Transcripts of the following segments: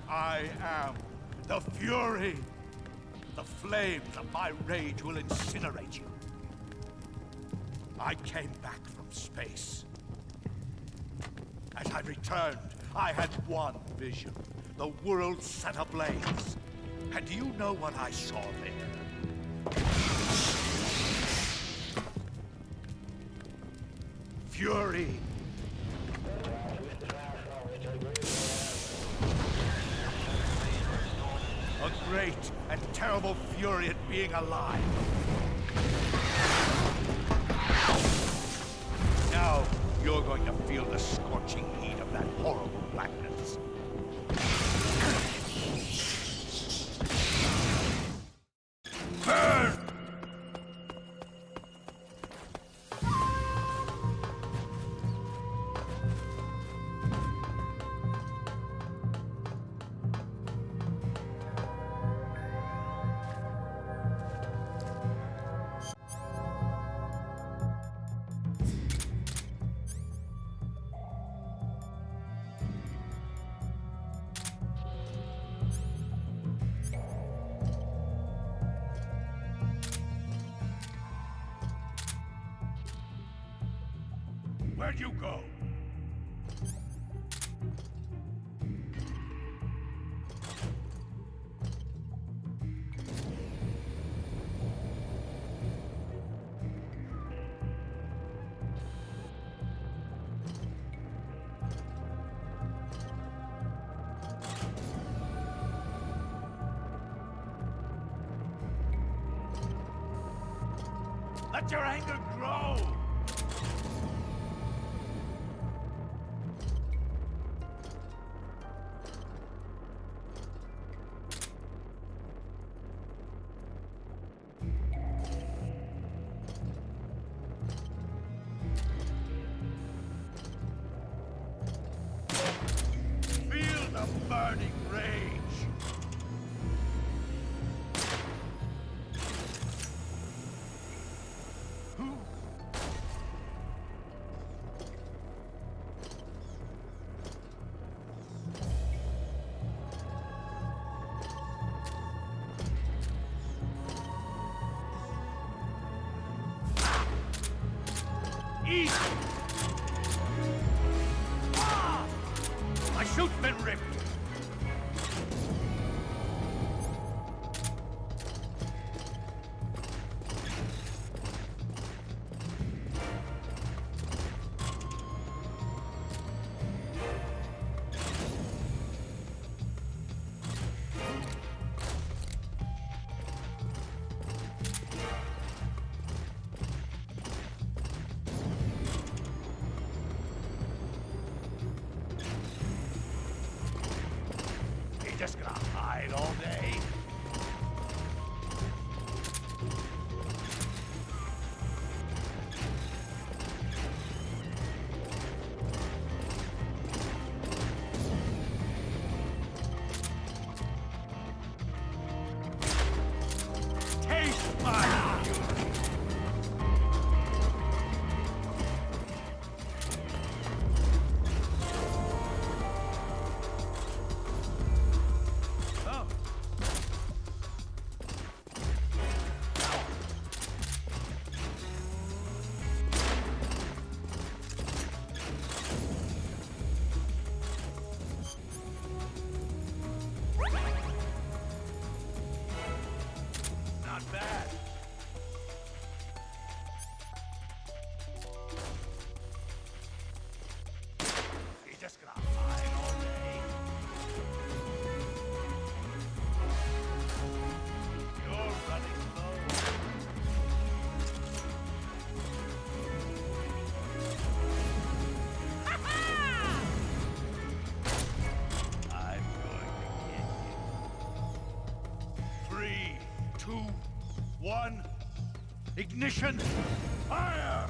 I am the Fury. The flames of my rage will incinerate you. I came back from space. As I returned, I had one vision. The world set ablaze. And do you know what I saw there? Fury. A great and terrible fury at being alive. Now you're going to feel the scorching heat of that horrible blackness. Burn! Where'd you go? Let your anger grow! Feel the burning rage! Easy! Ah! My suit's been ripped! Just gonna hide all day? Taste my fury! Not bad. You're just gonna hide all day. You're running low. I'm going to get you. 3, 2, 1. Ignition! Fire!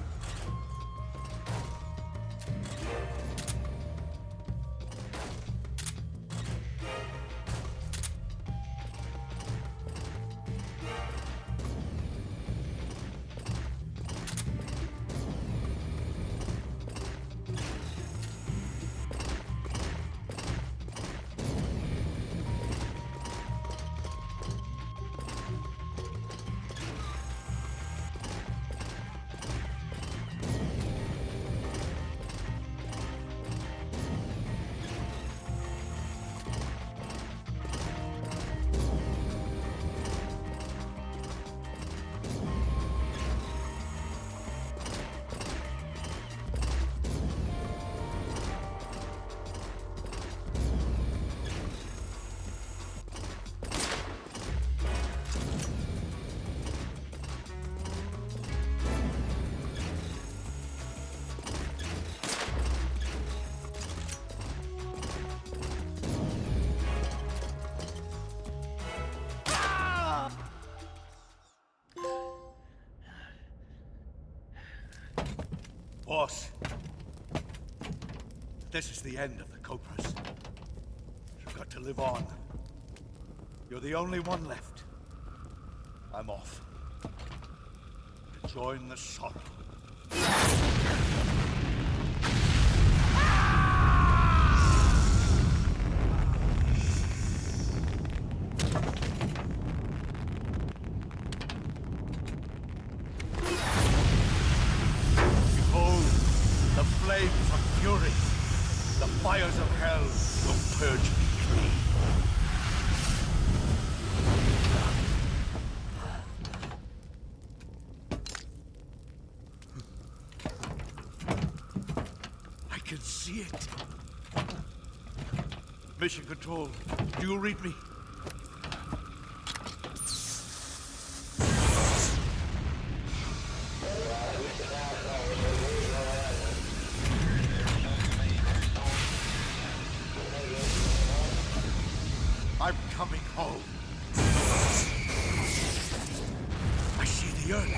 course. This is the end of the Cobras. You've got to live on. You're the only one left. I'm off. To join the sorrow. Behold, the flames of fury. The fires of hell will purge me clean. I can see it. Mission Control, do you read me? I'm coming home. I see the earth.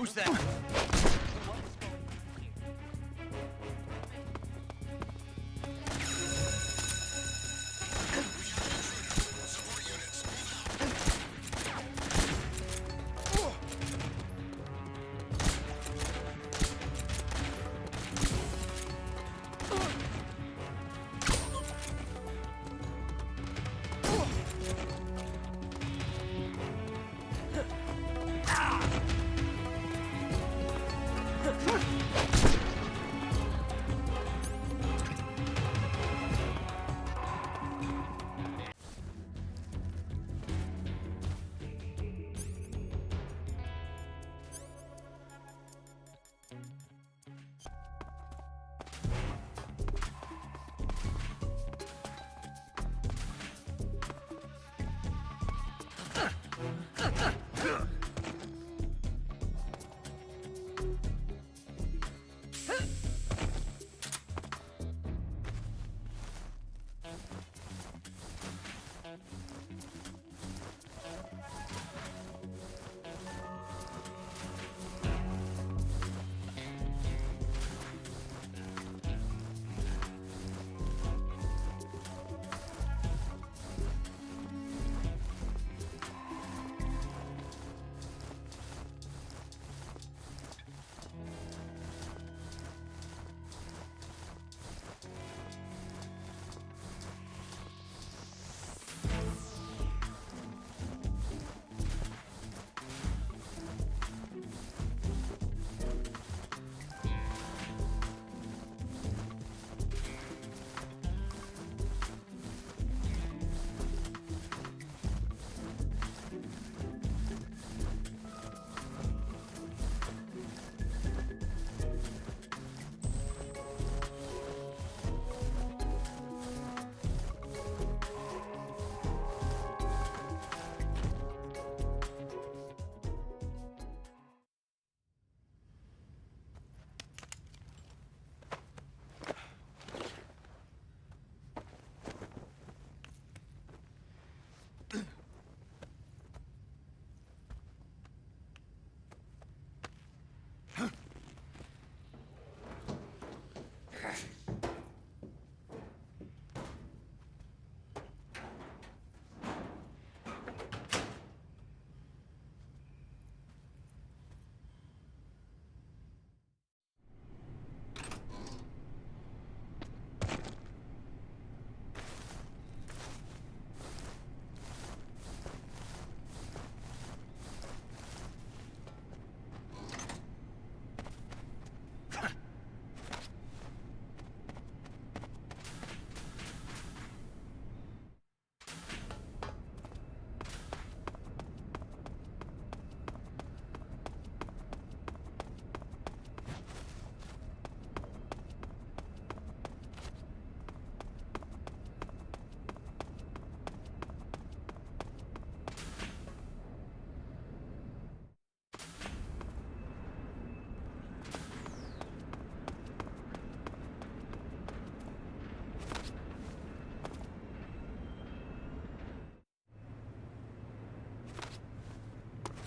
Who's that?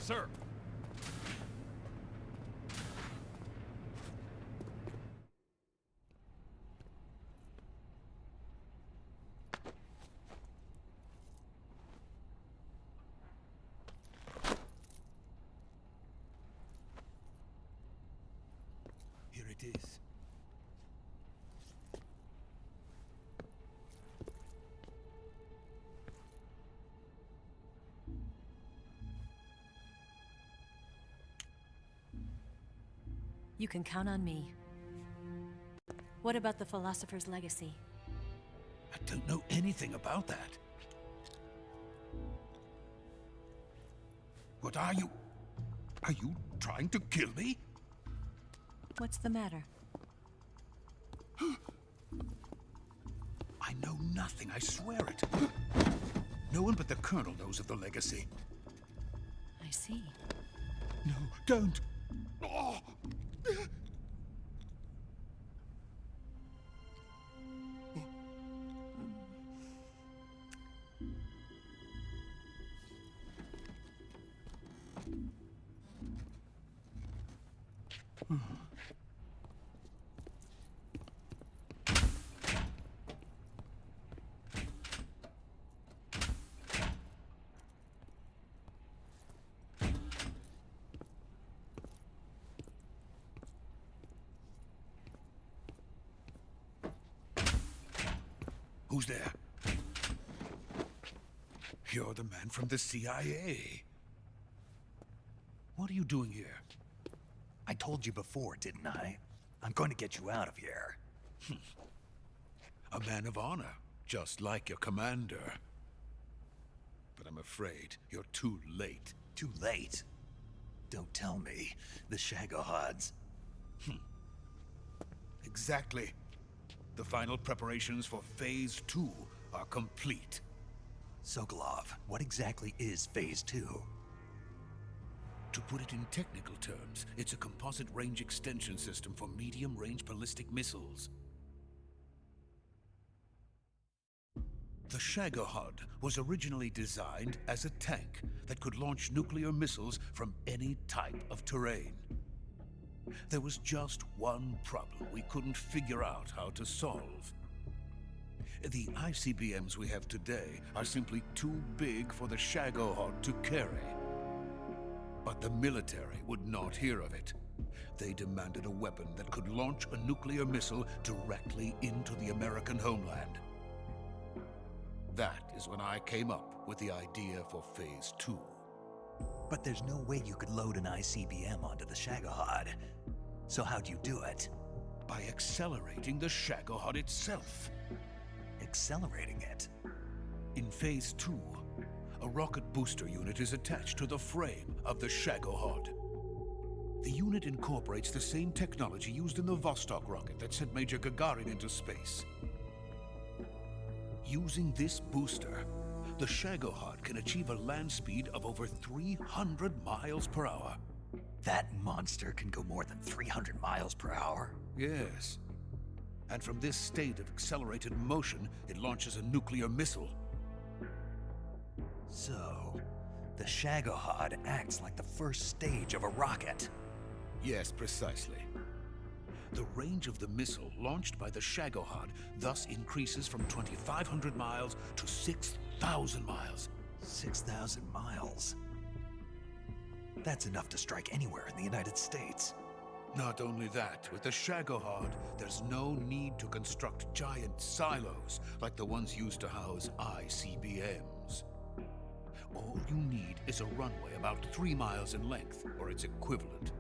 Sir! Here it is. You can count on me. What about the Philosopher's Legacy? I don't know anything about that. What are you? Are you trying to kill me? What's the matter? I know nothing, I swear it. No one but the Colonel knows of the legacy. I see. No, don't! Oh. Who's there? You're the man from the CIA. What are you doing here? I told you before, didn't I? I'm going to get you out of here. A man of honor, just like your commander. But I'm afraid you're too late. Too late? Don't tell me. The Shagohods. Exactly. The final preparations for Phase 2 are complete. Sokolov, what exactly is Phase 2? To put it in technical terms, it's a composite range extension system for medium-range ballistic missiles. The Shagohod was originally designed as a tank that could launch nuclear missiles from any type of terrain. There was just one problem we couldn't figure out how to solve. The ICBMs we have today are simply too big for the Shagohod to carry. But the military would not hear of it. They demanded a weapon that could launch a nuclear missile directly into the American homeland. That is when I came up with the idea for Phase 2. But there's no way you could load an ICBM onto the Shagohod. So how'd you do it? By accelerating the Shagohod itself. Accelerating it? In Phase 2, a rocket booster unit is attached to the frame of the Shagohod. The unit incorporates the same technology used in the Vostok rocket that sent Major Gagarin into space. Using this booster, the Shagohod can achieve a land speed of over 300 miles per hour. That monster can go more than 300 miles per hour? Yes. And from this state of accelerated motion, it launches a nuclear missile. So, the Shagohod acts like the first stage of a rocket. Yes, precisely. The range of the missile launched by the Shagohod thus increases from 2,500 miles to 6,000 miles. 6,000 miles? That's enough to strike anywhere in the United States. Not only that, with the Shagohod, there's no need to construct giant silos like the ones used to house ICBMs. All you need is a runway about 3 miles in length, or its equivalent.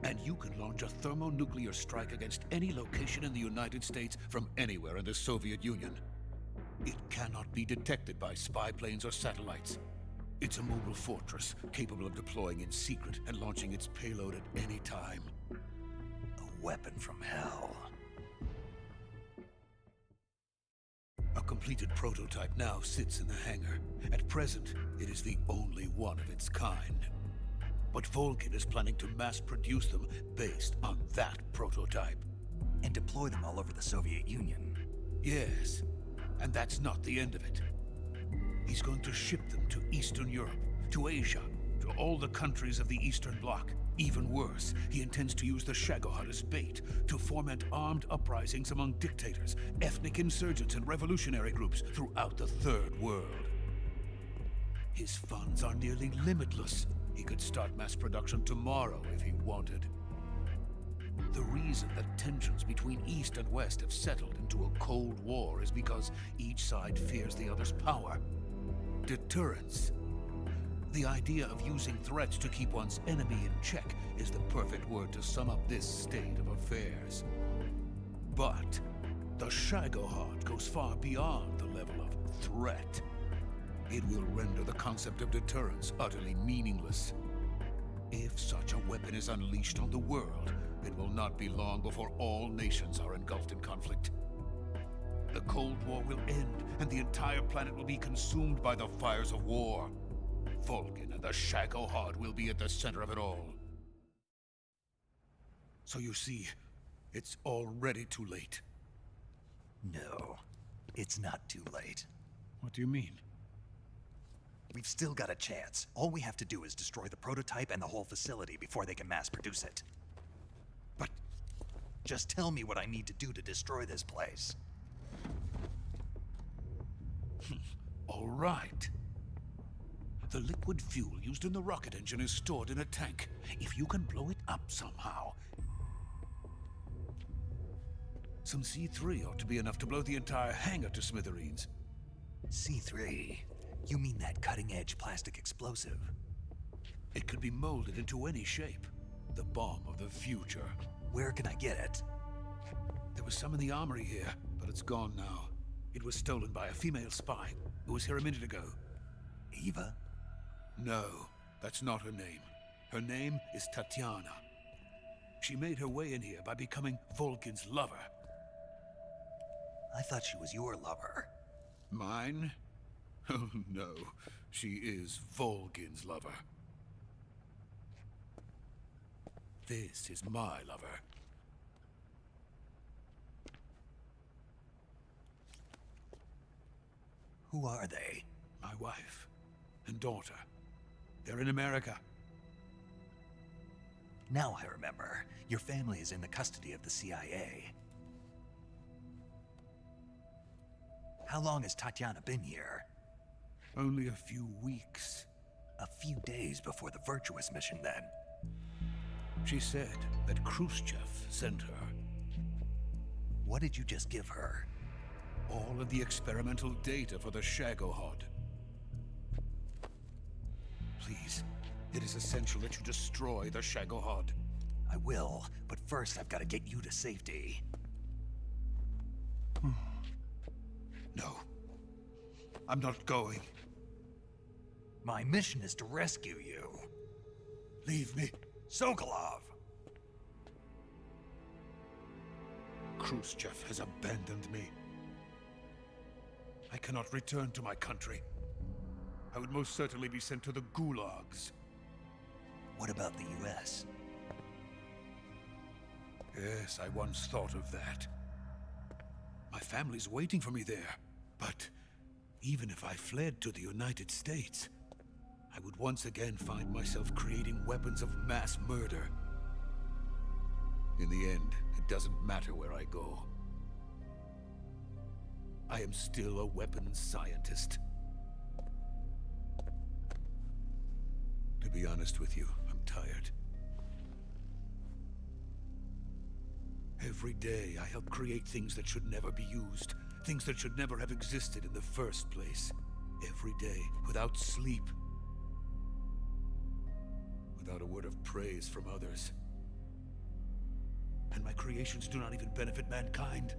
And you can launch a thermonuclear strike against any location in the United States from anywhere in the Soviet Union. It cannot be detected by spy planes or satellites. It's a mobile fortress, capable of deploying in secret and launching its payload at any time. A weapon from hell. A completed prototype now sits in the hangar. At present, it is the only one of its kind. But Volgin is planning to mass-produce them based on that prototype. And deploy them all over the Soviet Union. Yes, and that's not the end of it. He's going to ship them to Eastern Europe, to Asia, to all the countries of the Eastern Bloc. Even worse, he intends to use the Shagohod as bait to foment armed uprisings among dictators, ethnic insurgents, and revolutionary groups throughout the Third World. His funds are nearly limitless. He could start mass production tomorrow if he wanted. The reason that tensions between East and West have settled into a Cold War is because each side fears the other's power. Deterrence. The idea of using threats to keep one's enemy in check is the perfect word to sum up this state of affairs. But the Shagohod goes far beyond the level of threat. It will render the concept of deterrence utterly meaningless. If such a weapon is unleashed on the world, it will not be long before all nations are engulfed in conflict. The Cold War will end, and the entire planet will be consumed by the fires of war. Volgin and the Shagohod will be at the center of it all. So you see, it's already too late. No, it's not too late. What do you mean? We've still got a chance. All we have to do is destroy the prototype and the whole facility before they can mass produce it. Just tell me what I need to do to destroy this place. All right. The liquid fuel used in the rocket engine is stored in a tank. If you can blow it up somehow... Some C3 ought to be enough to blow the entire hangar to smithereens. C3? You mean that cutting-edge plastic explosive? It could be molded into any shape. The bomb of the future. Where can I get it? There was some in the armory here, but it's gone now. It was stolen by a female spy who was here a minute ago. Eva? No, that's not her name. Her name is Tatiana. She made her way in here by becoming Volkin's lover. I thought she was your lover. Mine? Oh no, she is Volkin's lover. This is my lover. Who are they? My wife and daughter. They're in America. Now I remember. Your family is in the custody of the CIA. How long has Tatiana been here? Only a few weeks. A few days before the Virtuous mission, then. She said that Khrushchev sent her. What did you just give her? All of the experimental data for the Shagohod. Please, it is essential that you destroy the Shagohod. I will, but first I've got to get you to safety. No. I'm not going. My mission is to rescue you. Leave me. Sokolov! Khrushchev has abandoned me. I cannot return to my country. I would most certainly be sent to the gulags. What about the US? Yes, I once thought of that. My family's waiting for me there. But even if I fled to the United States, I would once again find myself creating weapons of mass murder. In the end, it doesn't matter where I go. I am still a weapons scientist. To be honest with you, I'm tired. Every day, I help create things that should never be used. Things that should never have existed in the first place. Every day, without sleep. Without a word of praise from others. And my creations do not even benefit mankind.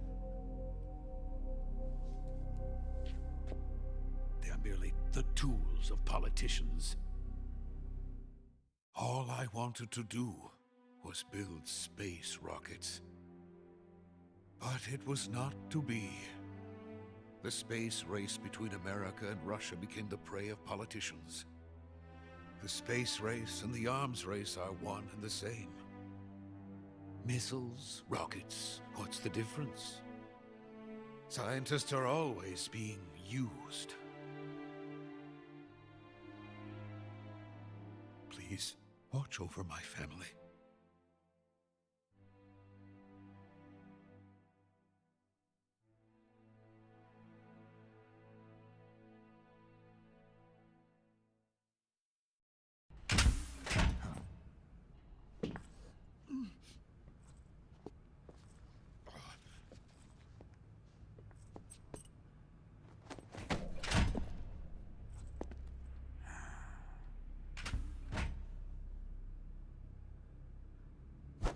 They are merely the tools of politicians. All I wanted to do was build space rockets. But it was not to be. The space race between America and Russia became the prey of politicians. The space race and the arms race are one and the same. Missiles, rockets, what's the difference? Scientists are always being used. Please, watch over my family.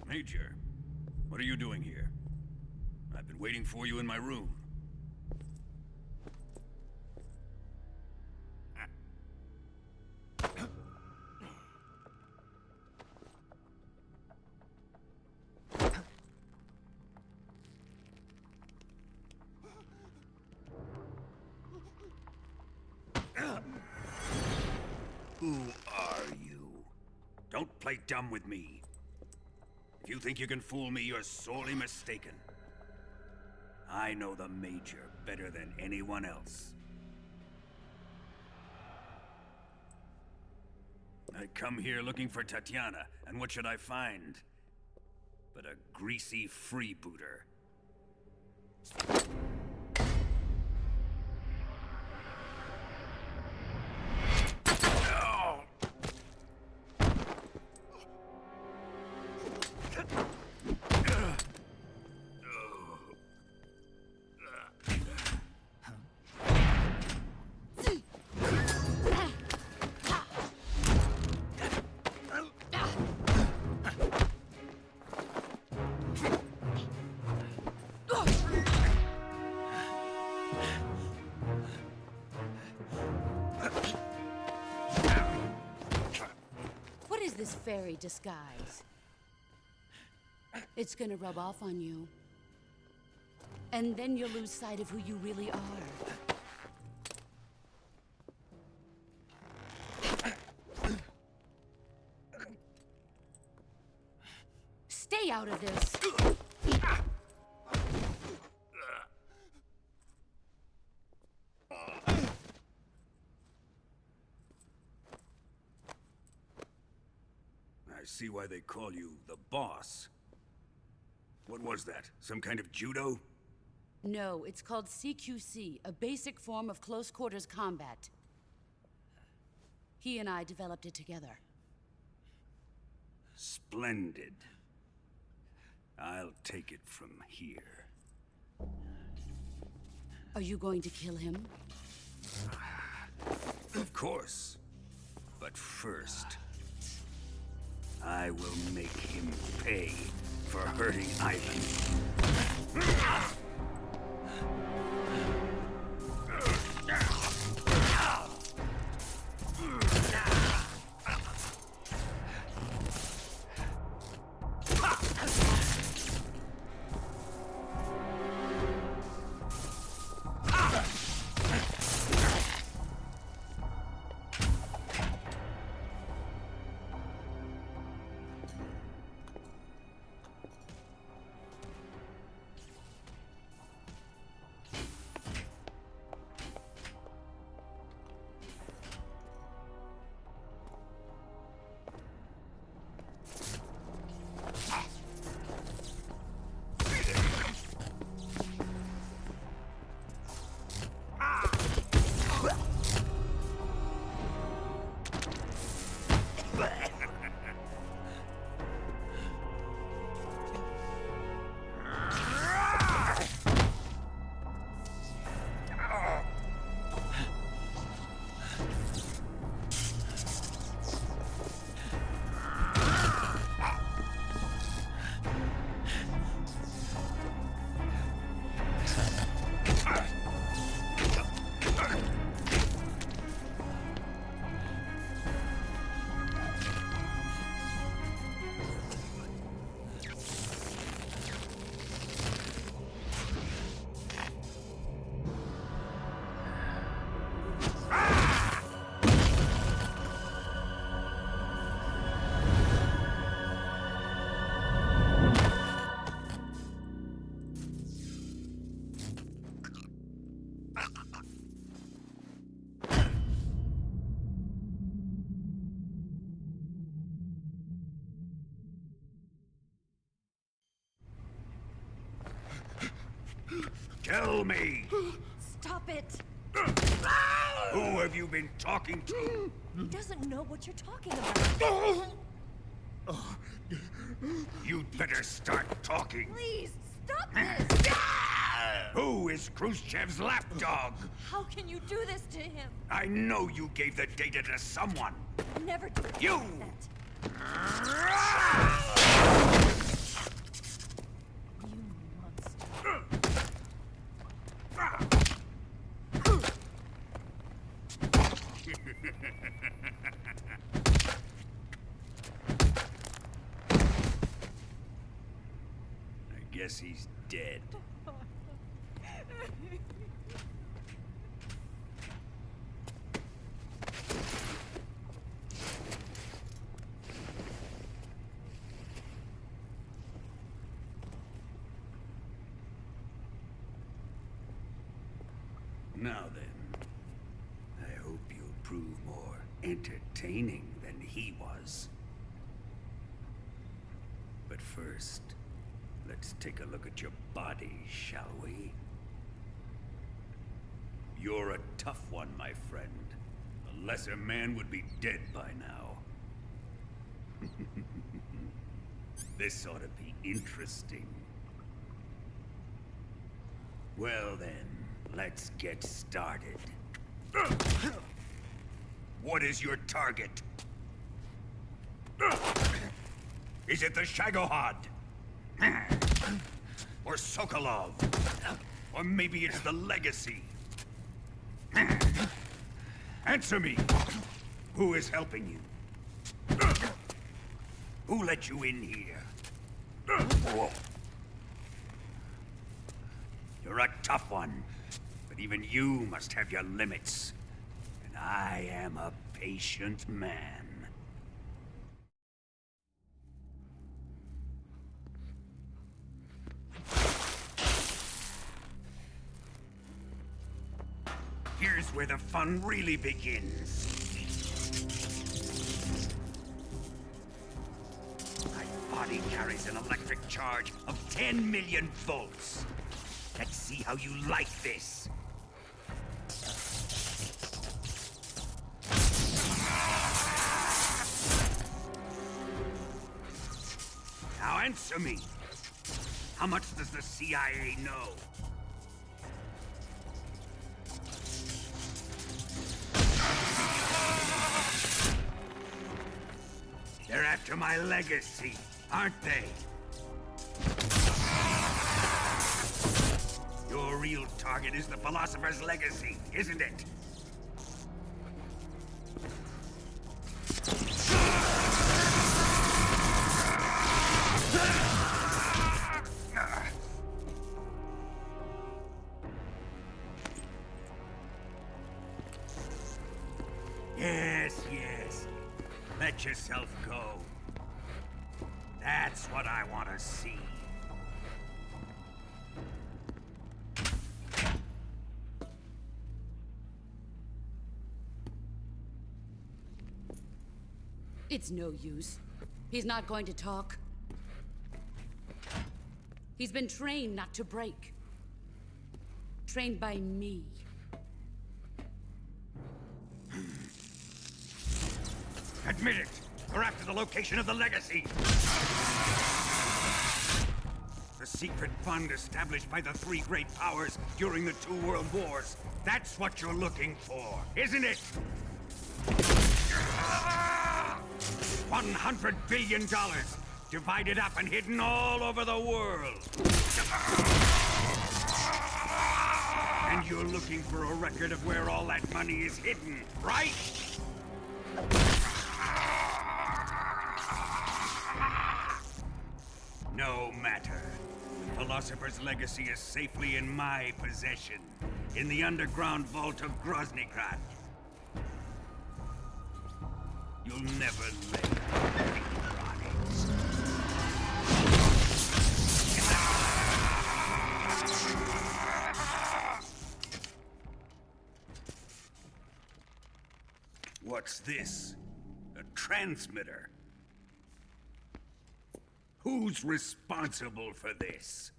Major, what are you doing here? I've been waiting for you in my room. Who are you? Don't play dumb with me. If you think you can fool me, you're sorely mistaken. I know the Major better than anyone else. I come here looking for Tatiana, and what should I find? but a greasy freebooter. What is this fairy disguise? It's gonna rub off on you. And then you'll lose sight of who you really are. Stay out of this! I see why they call you the boss. What was that? Some kind of judo? No, it's called CQC, a basic form of close quarters combat. He and I developed it together. Splendid. I'll take it from here. Are you going to kill him? Of course. But first, I will make him pay for hurting Ivan. Tell me! Stop it! Who have you been talking to? He doesn't know what you're talking about. You'd better start talking. Please, stop this! Who is Khrushchev's lapdog? How can you do this to him? I know you gave the data to someone. Never do You! that. You monster. I guess he's dead. Now then, I hope you'll prove more entertaining than he was. But first, Let's take a look at your body, shall we? You're a tough one, my friend. A lesser man would be dead by now. This ought to be interesting. Well then, let's get started. What is your target? Is it the Shagohod? Or Sokolov? Or maybe it's the Legacy? Answer me! Who is helping you? Who let you in here? You're a tough one, but even you must have your limits. And I am a patient man. Here's where the fun really begins. My body carries an electric charge of 10 million volts. Let's see how you like this. Now answer me. How much does the CIA know? They're after my legacy, aren't they? Your real target is the Philosopher's Legacy, isn't it? Yes. Let yourself go. That's what I want to see. It's no use. He's not going to talk. He's been trained not to break. Trained by me. Admit it! We're after the location of the Legacy! The secret fund established by the three great powers during the 2 world wars. That's what you're looking for, isn't it? $100 billion, divided up and hidden all over the world. And you're looking for a record of where all that money is hidden, right? No matter. The Philosopher's Legacy is safely in my possession, in the underground vault of Groznygrad. You'll never lay a finger on it. What's this? A transmitter? Who's responsible for this?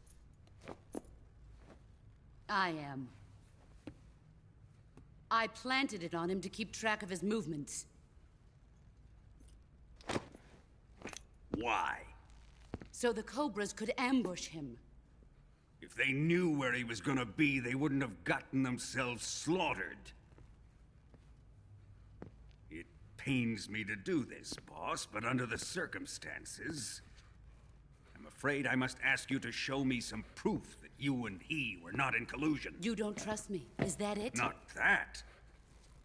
I am. I planted it on him to keep track of his movements. Why? So the Cobras could ambush him. If they knew where he was gonna be, they wouldn't have gotten themselves slaughtered. It pains me to do this, boss, but under the circumstances, I'm afraid I must ask you to show me some proof that you and he were not in collusion. You don't trust me, is that it? Not that,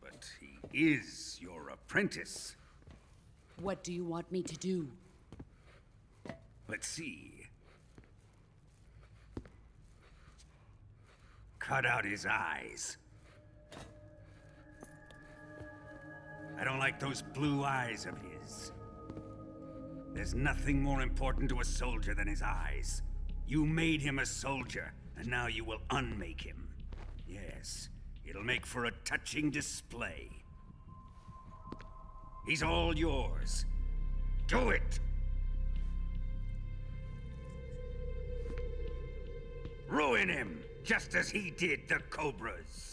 but he is your apprentice. What do you want me to do? Let's see. Cut out his eyes. I don't like those blue eyes of his. There's nothing more important to a soldier than his eyes. You made him a soldier, and now you will unmake him. Yes, it'll make for a touching display. He's all yours. Do it! Ruin him, just as he did the Cobras.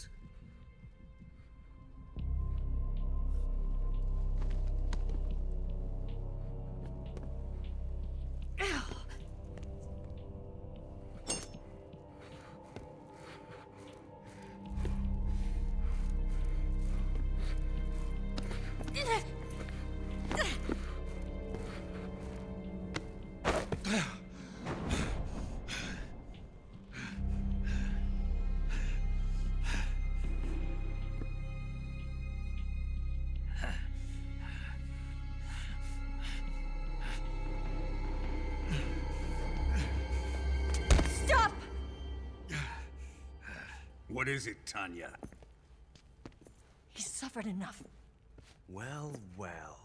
Stop! What is it, Tanya? He's suffered enough. Well, well.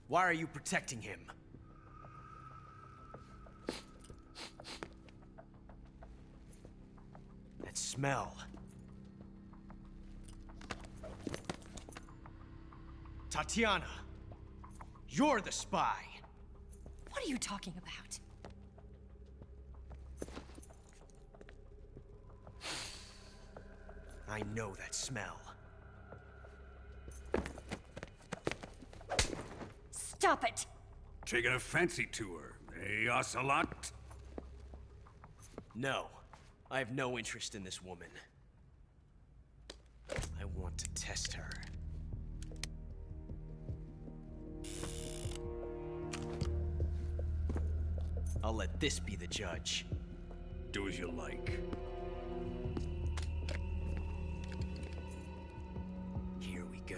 Why are you protecting him? That smell. Tatiana, you're the spy. What are you talking about? I know that smell. Stop it! Taking a fancy to her, eh, Ocelot? No, I have no interest in this woman. I want to test her. I'll let this be the judge. Do as you like. Here we go.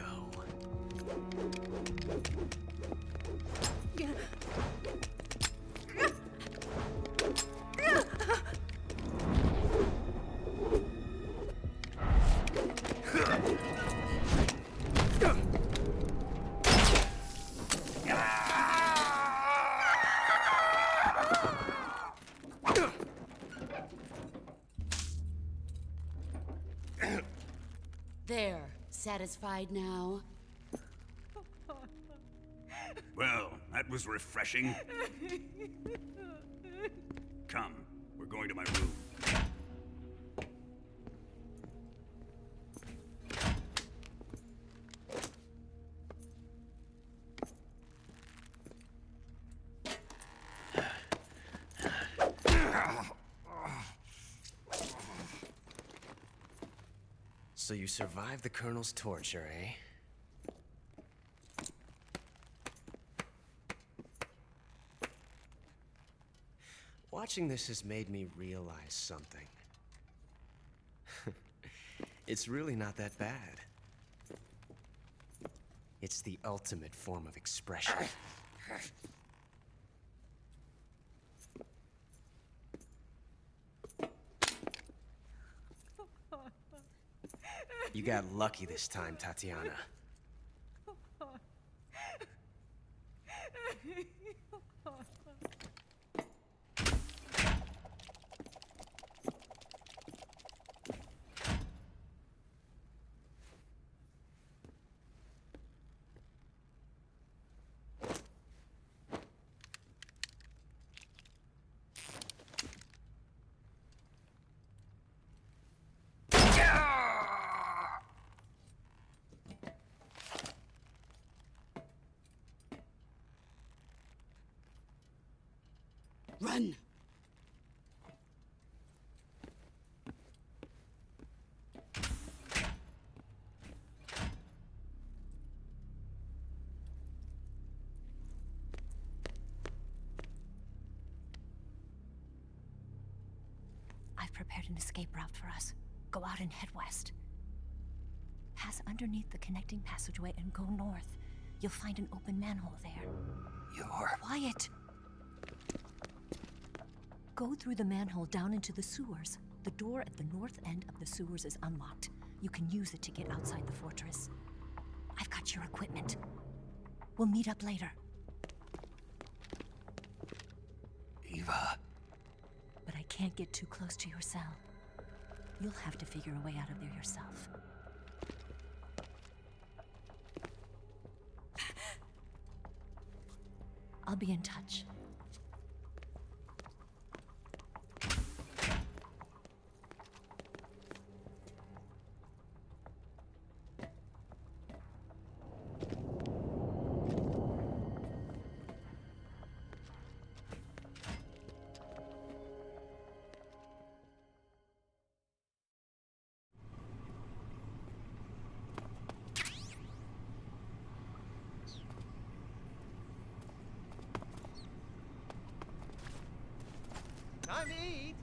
There. Satisfied now? Well, that was refreshing. Come, we're going to my room. So you survived the Colonel's torture, eh? Watching this has made me realize something. It's really not that bad. It's the ultimate form of expression. You got lucky this time, Tatiana. Run! I've prepared an escape route for us. Go out and head west. Pass underneath the connecting passageway and go north. You'll find an open manhole there. You're... Quiet! Go through the manhole down into the sewers. The door at the north end of the sewers is unlocked. You can use it to get outside the fortress. I've got your equipment. We'll meet up later. Eva... But I can't get too close to your cell. You'll have to figure a way out of there yourself. I'll be in touch. Time to eat.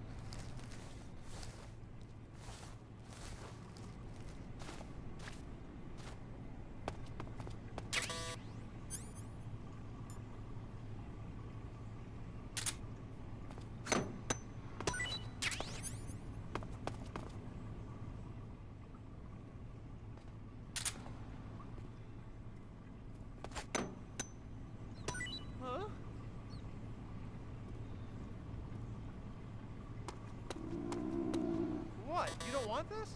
Huh? What? You don't want this?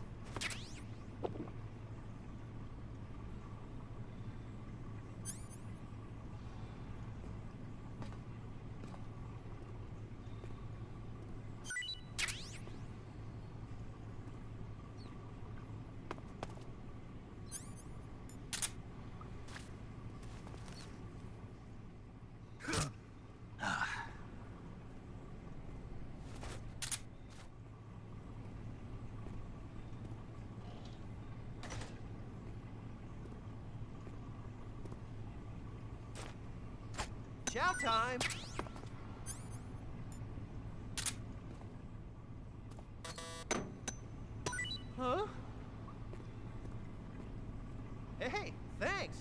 Chow time! Huh? Hey, thanks!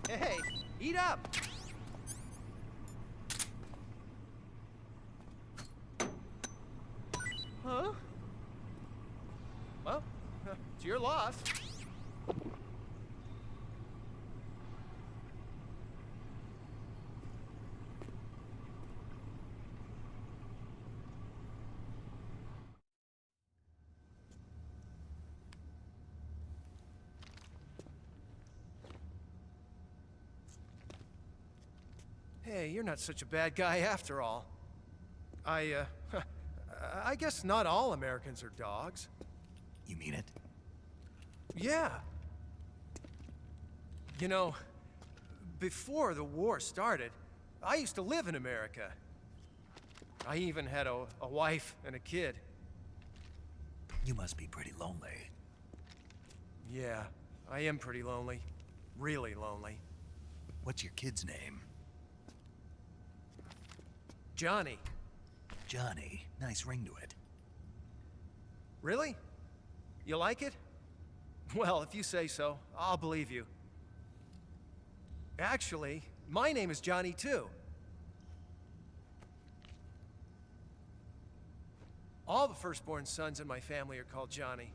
Hey, eat up! Huh? Well, it's your loss. Hey, you're not such a bad guy after all. I guess not all Americans are dogs. You mean it? Yeah. You know, before the war started, I used to live in America. I even had a wife and a kid. You must be pretty lonely. Yeah, I am pretty lonely. Really lonely. What's your kid's name? Johnny. Johnny. Nice ring to it. Really? You like it? Well, if you say so, I'll believe you. Actually, my name is Johnny too. All the firstborn sons in my family are called Johnny.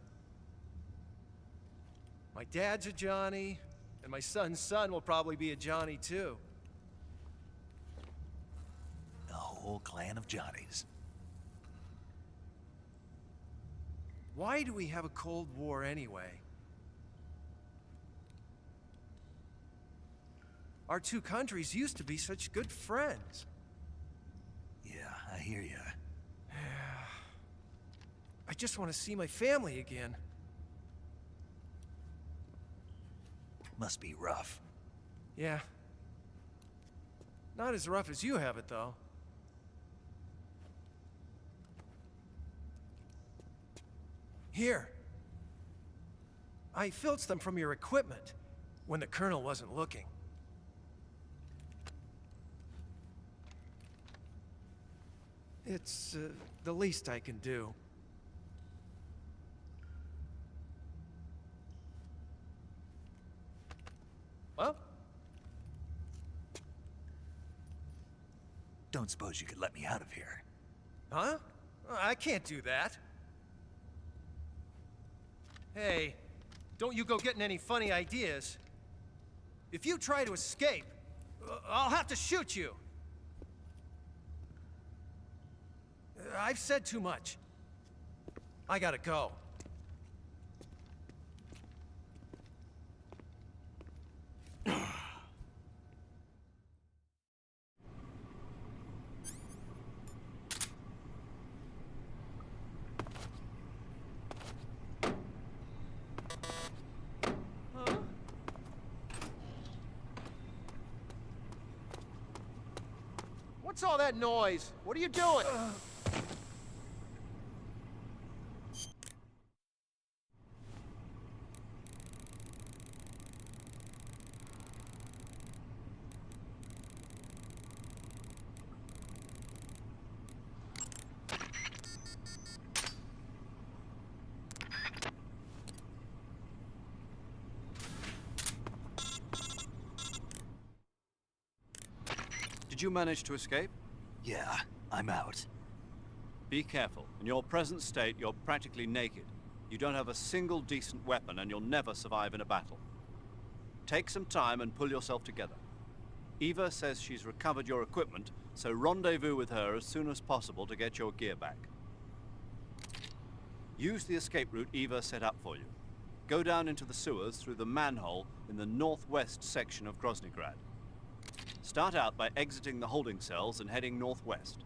My dad's a Johnny, and my son's son will probably be a Johnny too. A whole clan of Johnnies. Why do we have a Cold War anyway? Our two countries used to be such good friends. Yeah, I hear ya. I just want to see my family again. Must be rough. Yeah. Not as rough as you have it, though. Here. I filched them from your equipment when the Colonel wasn't looking. It's the least I can do. Well, Don't suppose you could let me out of here? Huh? I can't do that. Hey, don't you go getting any funny ideas. If you try to escape, I'll have to shoot you. I've said too much. I gotta go. What's all that noise? What are you doing? Did you manage to escape? Yeah, I'm out. Be careful. In your present state, you're practically naked. You don't have a single decent weapon, and you'll never survive in a battle. Take some time and pull yourself together. Eva says she's recovered your equipment, so rendezvous with her as soon as possible to get your gear back. Use the escape route Eva set up for you. Go down into the sewers through the manhole in the northwest section of Groznygrad. Start out by exiting the holding cells and heading northwest.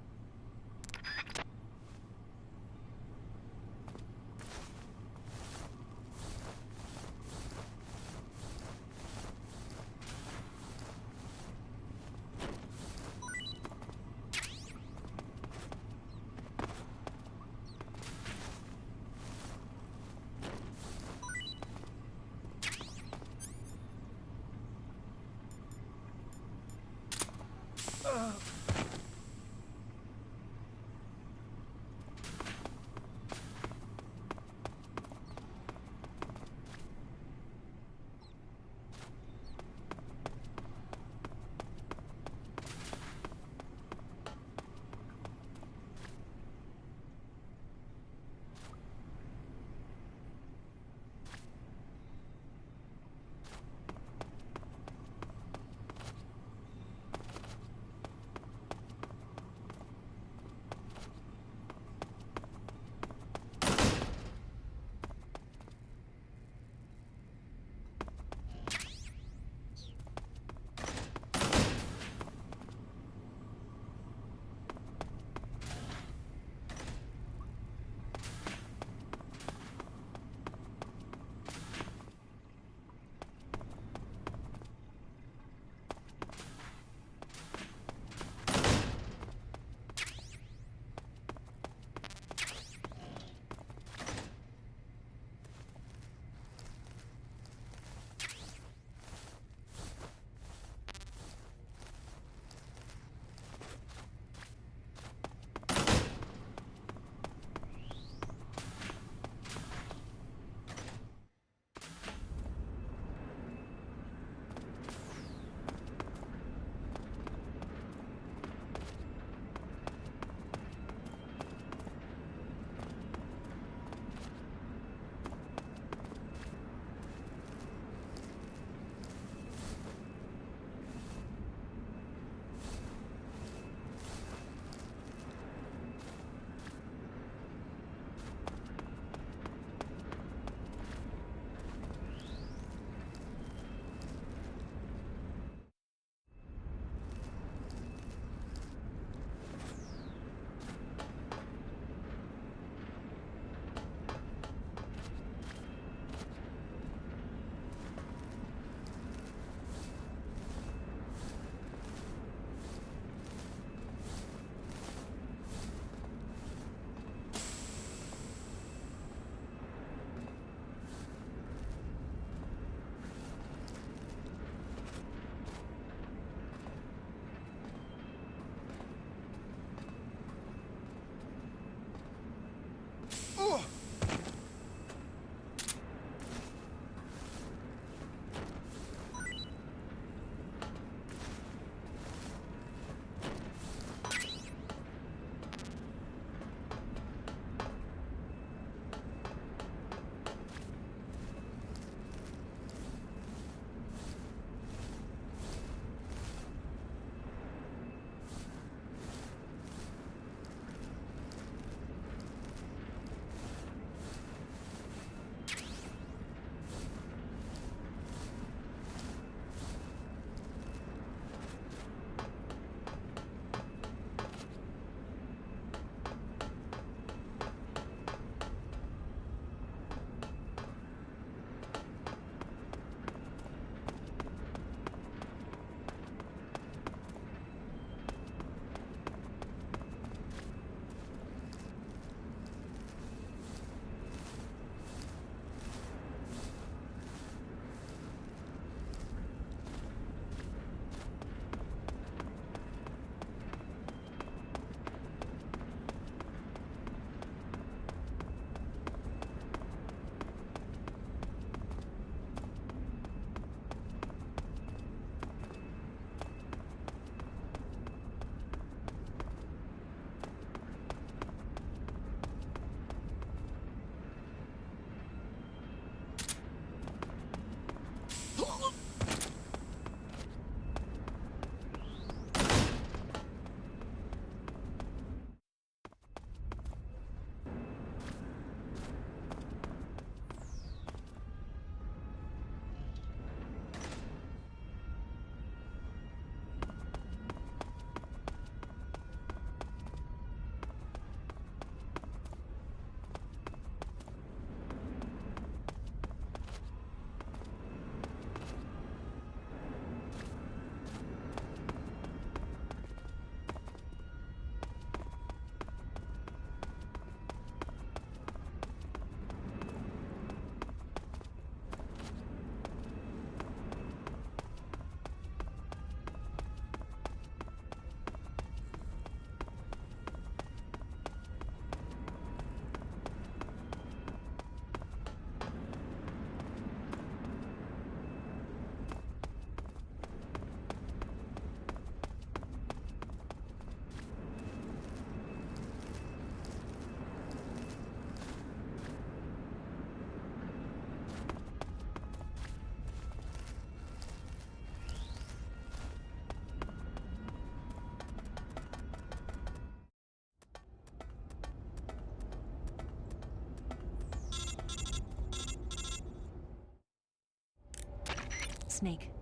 Snake,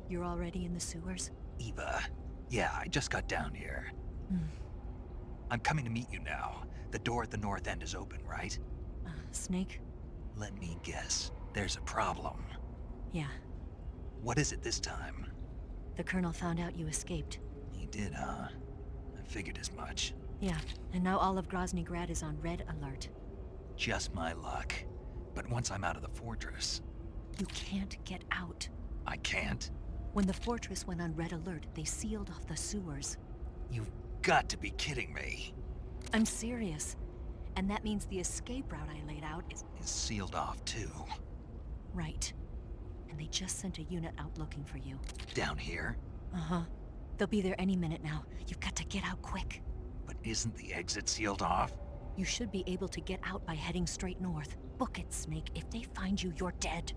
you're already in the sewers? Eva, yeah, I just got down here. I'm coming to meet you now. The door at the north end is open, right? Snake? Let me guess. There's a problem. Yeah. What is it this time? The Colonel found out you escaped. He did, huh? I figured as much. Yeah, and now all of Grozny Grad is on red alert. Just my luck. But once I'm out of the fortress... You can't get out. I can't? When the fortress went on red alert, they sealed off the sewers. You've got to be kidding me. I'm serious. And that means the escape route I laid out is... Is sealed off, too. Right. And they just sent a unit out looking for you. Down here? Uh-huh. They'll be there any minute now. You've got to get out quick. But isn't the exit sealed off? You should be able to get out by heading straight north. Book it, Snake. If they find you, you're dead.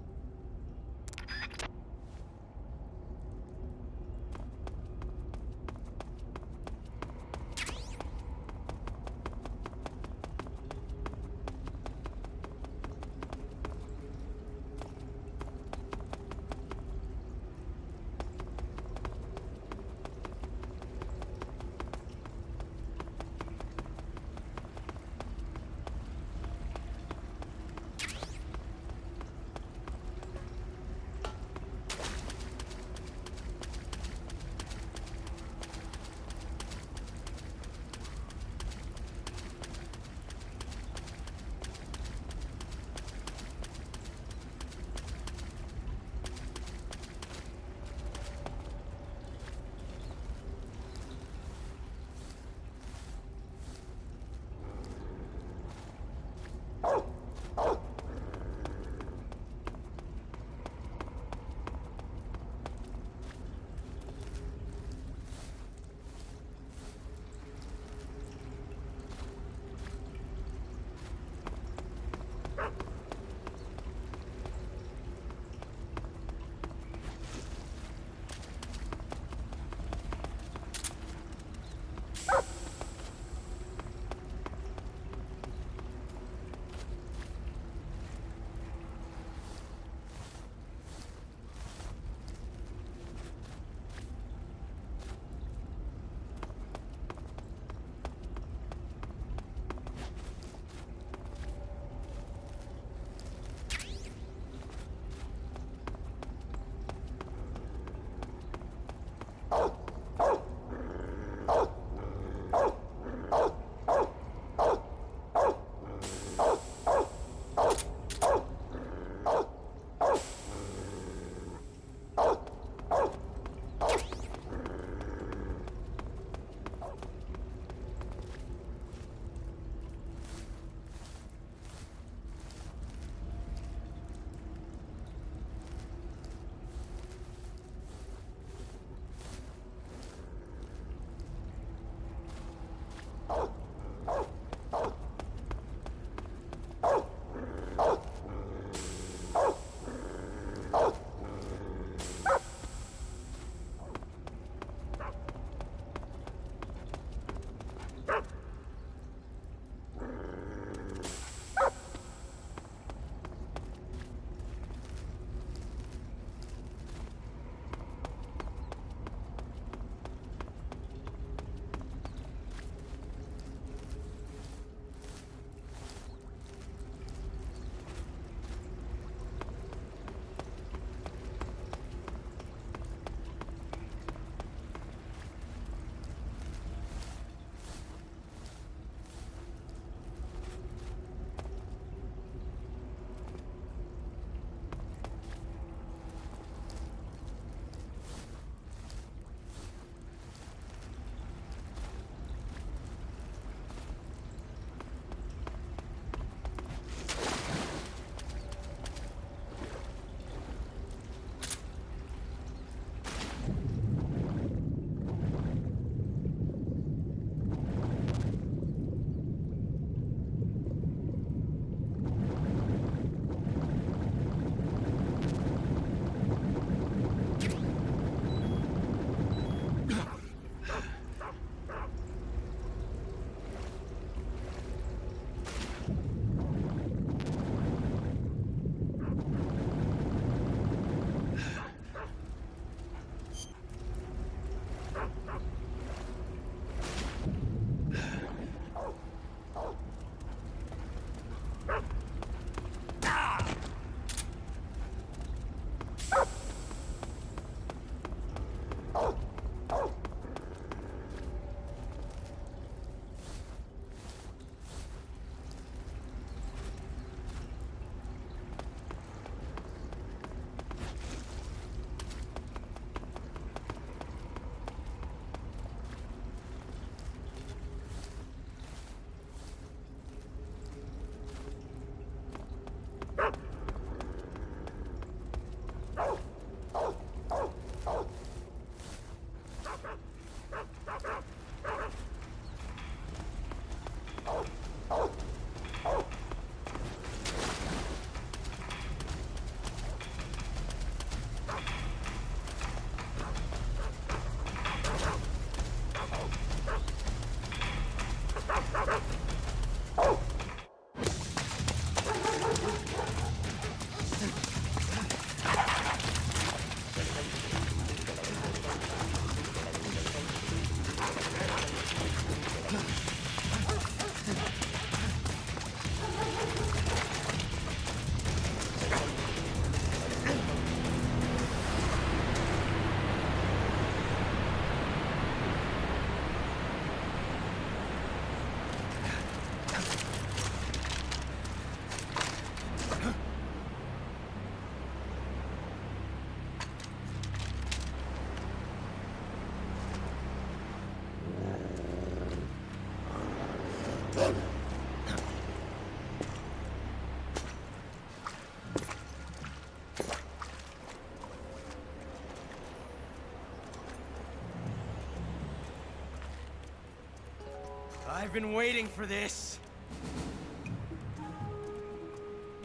I've been waiting for this.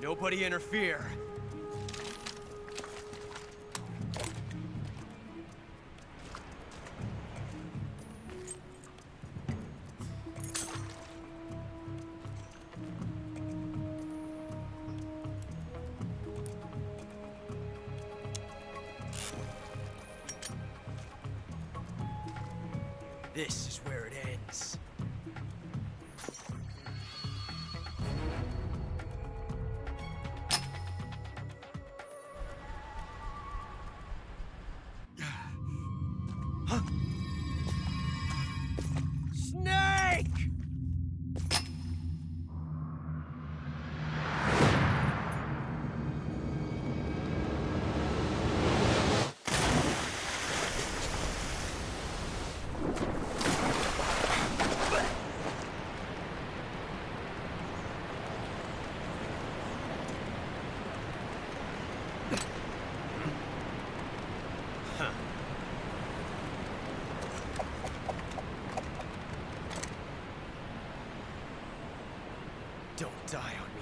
Nobody interfere. This is where it ends. Snake! Don't die on